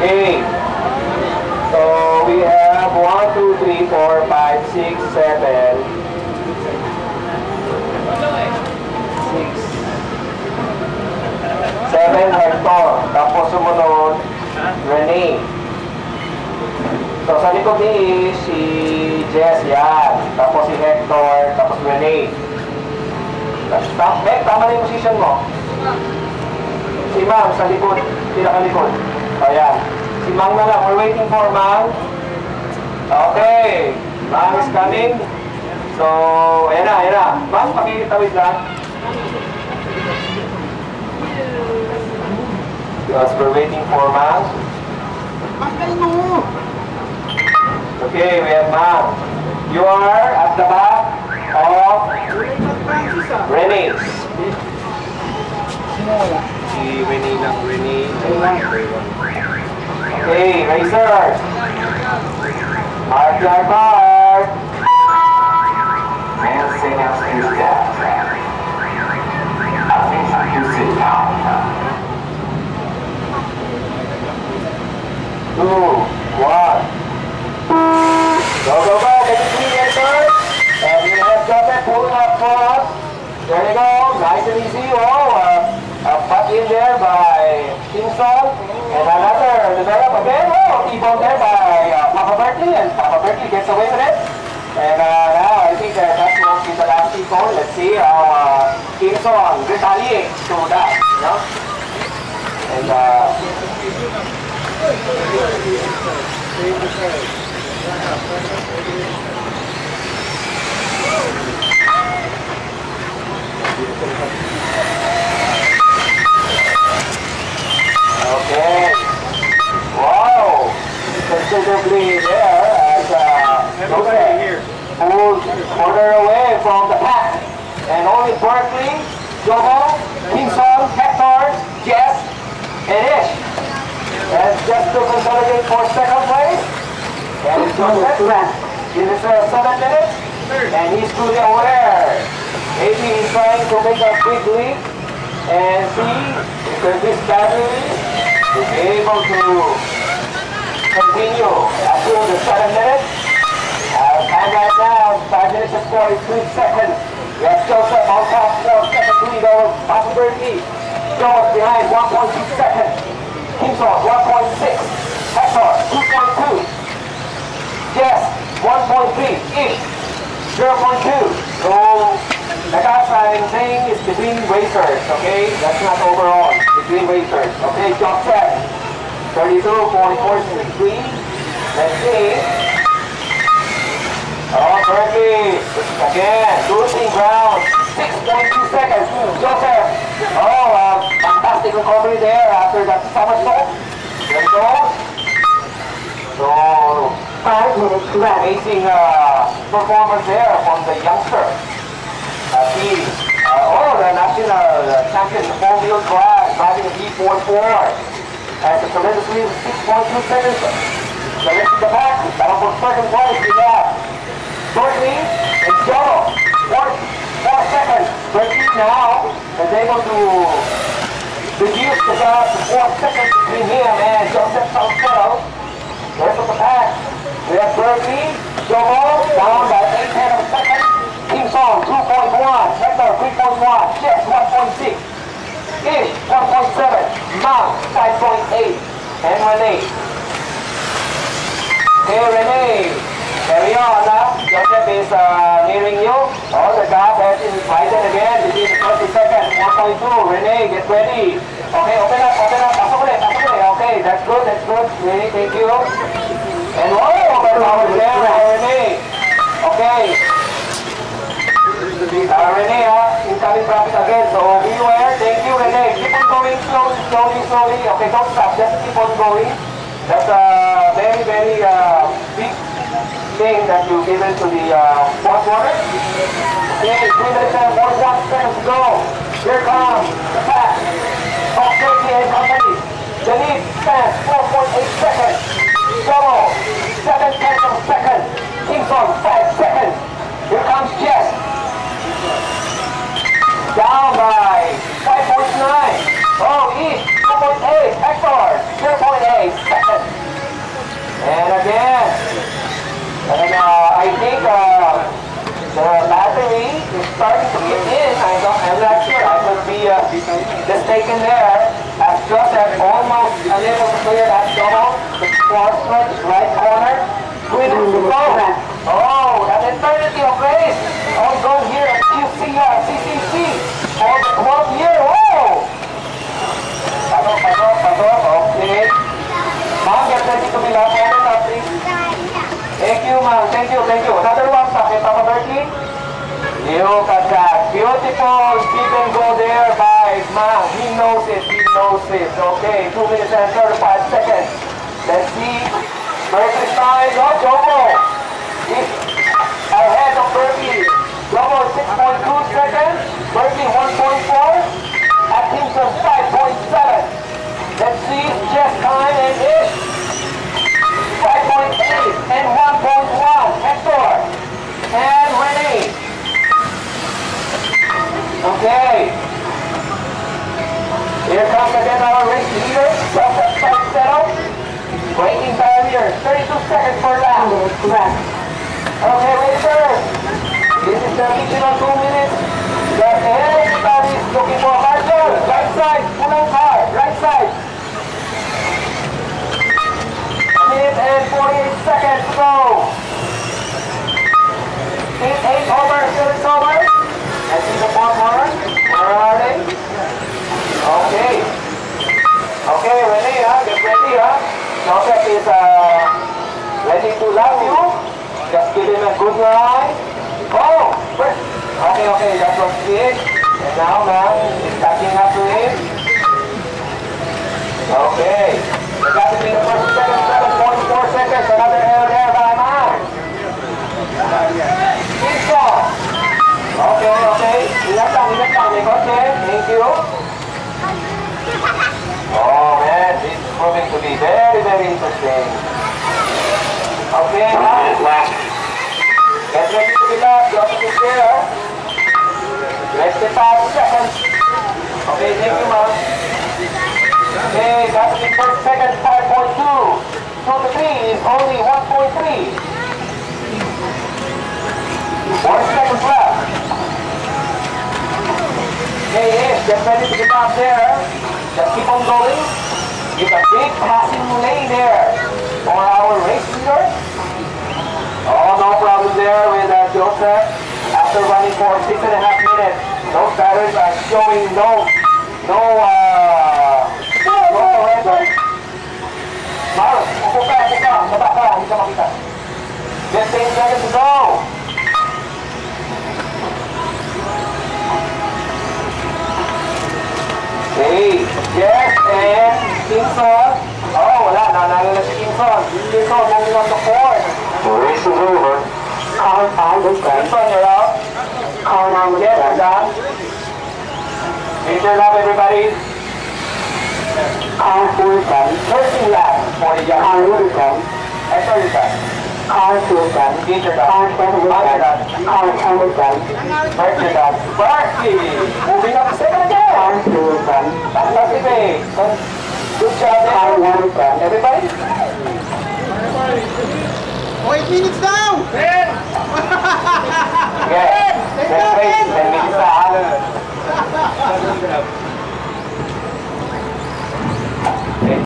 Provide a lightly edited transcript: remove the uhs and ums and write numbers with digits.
Okay. So we have 1, 2, 3, 4, 5, 6, 7. 7 Hector. Tapos sumunod, Rene. So sa likod ni si Jess yan. Tapos si Hector. Tapos Rene. Tama na yung position mo. Si Mang sa likod. Pinakalikod. Ayan. Si Mang na lang. We're waiting for Mang. Okay. Mang is coming. So, ayan na, ayan na. Mang, pakitawid lang. Because we're waiting for Mang. Okay, we have Mang. You are at the back of Rene. Si Rene lang, Rene. Okay, racers. Mark your mark. And sing us to death. I think you sit down. 2, 1. Go, go, go. Get the 3 racers. And you have Joseph pulling up for us. There you go. Nice and easy. Put in there by Kingston. And another develop again. T-bone there by Papa Berkeley. And Papa Berkeley gets away with it. And now I think that will be the last T-bone. Let's see how Kingston retaliates to that. You know? And okay. Wow. Considerably there as Joseph pulled further away from the pack. And only Berkeley, Jomo, Kingston, Hector, Jess, and Ish. And just to consolidate for second place. And Joseph, this is 7 minutes. And he's fully aware. Maybe he's trying to make a big leap and see if this battery is able to continue after the 7 minutes. Time right now, 5 minutes and 43 seconds. We have Joseph on top, 4 seconds lead over Possibility. Jones behind 1.2 seconds. Kingston 1.6. Hector 2.2. Jess 1.3-ish. 0.2. So the gap I'm saying is between racers, okay? That's not overall. Between racers. Okay, Joseph 32.463. Let's see. Oh, Berkeley. Again, losing ground. 6.2 seconds. Joseph. Oh, fantastic recovery there after that somersault. There it goes. So, 5 minutes left. Amazing performance there from the youngster team. The national champion, the 4-wheel drive, driving a D44. At a tremendous lead, 6.2 seconds. The rest of the pack, battle for second place, we have Berkeley and Jono, 4 seconds. Berkeley now is able to reduce the gap to 4 seconds between him and Joseph Salcedo. The rest of the pack, we have Berkeley, Jono down by 8/10 of a second. Kingston 2.1, Hector 3.1, Jess 1.6, Ish 1.7, Mount 5.8, and Rene. Okay, Rene, carry on now. Joseph is nearing you. Oh, the gap has been widened again between the 30 seconds. 1.2, Rene, get ready. Okay, open up. Pasok ulit. Okay, that's good. Rene, thank you. And overpowered there, Rene. Okay. Rene, incoming traffic again. So beware. Thank you, Rene. Keep on going slowly. Okay, don't stop. Just keep on going. That's a very big thing that you given to the sport water. Okay, 3 minutes and 41 seconds to go. Here comes the pack of Berkeley and Company. The lead stands 4.8 seconds. Solo 7/10 of a second. Kingston 5 seconds. Here comes Jess. Down by 5.9. Oh, East 2.8. Hector 0.8 seconds. unable to clear that double. The force switch, right corner. Queen to go. Oh, an eternity of race. Ongoing here at QCR, CCC. For the 12th year. Whoa! Okay. Ma'am, get ready to be last order, please. Thank you, ma'am. Thank you. Another one, Sakit Papa Bertie. Look at that. Beautiful keep and go there by ma'am. He knows it. Okay, 2 minutes and 35 seconds. Let's see. Bertie's time. Oh, Jomo is ahead of Bertie. Jomo 6.2 seconds. Bertie 1.4. Atkinson 5.7. Let's see. Just time and it. 5.8 and 1.1. Hector and Renee. Okay. Here comes again our race leader, Joseph Salcedo. Breaking barrier, 32 seconds per lap. Okay, racers. This is the original 2 minutes. Everybody's looking for a marker. Right side, pull out hard. Right side. A minute and 48 seconds to go. 8 over, 7 over. Let's see the fourth one. Where are they? Okay. Okay, Renee, get ready, Joseph is ready to love you. Just give him a good ride. Oh, first. Okay, that was it. And now, ma'am, is catching up to him. Okay. We got to be the first second, 7.4 seconds. Another error there by ma'am. Okay. Ingat lang. Okay, thank you. Oh man, this is proving to be very, very interesting. Okay, now. Get ready to be left. Joseph is there. Let's get 5 seconds. Okay, thank you, ma'am. Okay, got to be first second, 5.2. 2 to 3 is only 1.3. 1 second left. Okay, yes, get ready to get out there. Just keep on going. Give a big passing lane there for our race leader. Oh, no problem there with Joseph. After running for 6.5 minutes, those batteries are showing no surrender. Maro, upo ka, baba ka, hindi ka makita. 15 seconds to go. Okay, yes, and Kingston. Oh, wala, nanalo na si Kingston. Kingston, moving on to 4. The race is over. Car 5 is done. Kingston, you're out. Car 9 is done. Finish your lap, everybody. Car 4 is done. 13 laps for the young. Car 1 is done. Hector is done. Car 2 is done. Finish your lap. Car 7 is done. Car 10 is done. Bert is done. Bertie, moving up to 2nd again. Car 2 is done. Fantastic race. Good job, Car 1 is done. Everybody? 8 minutes now! 10! Okay. Next race, 10 minutes na.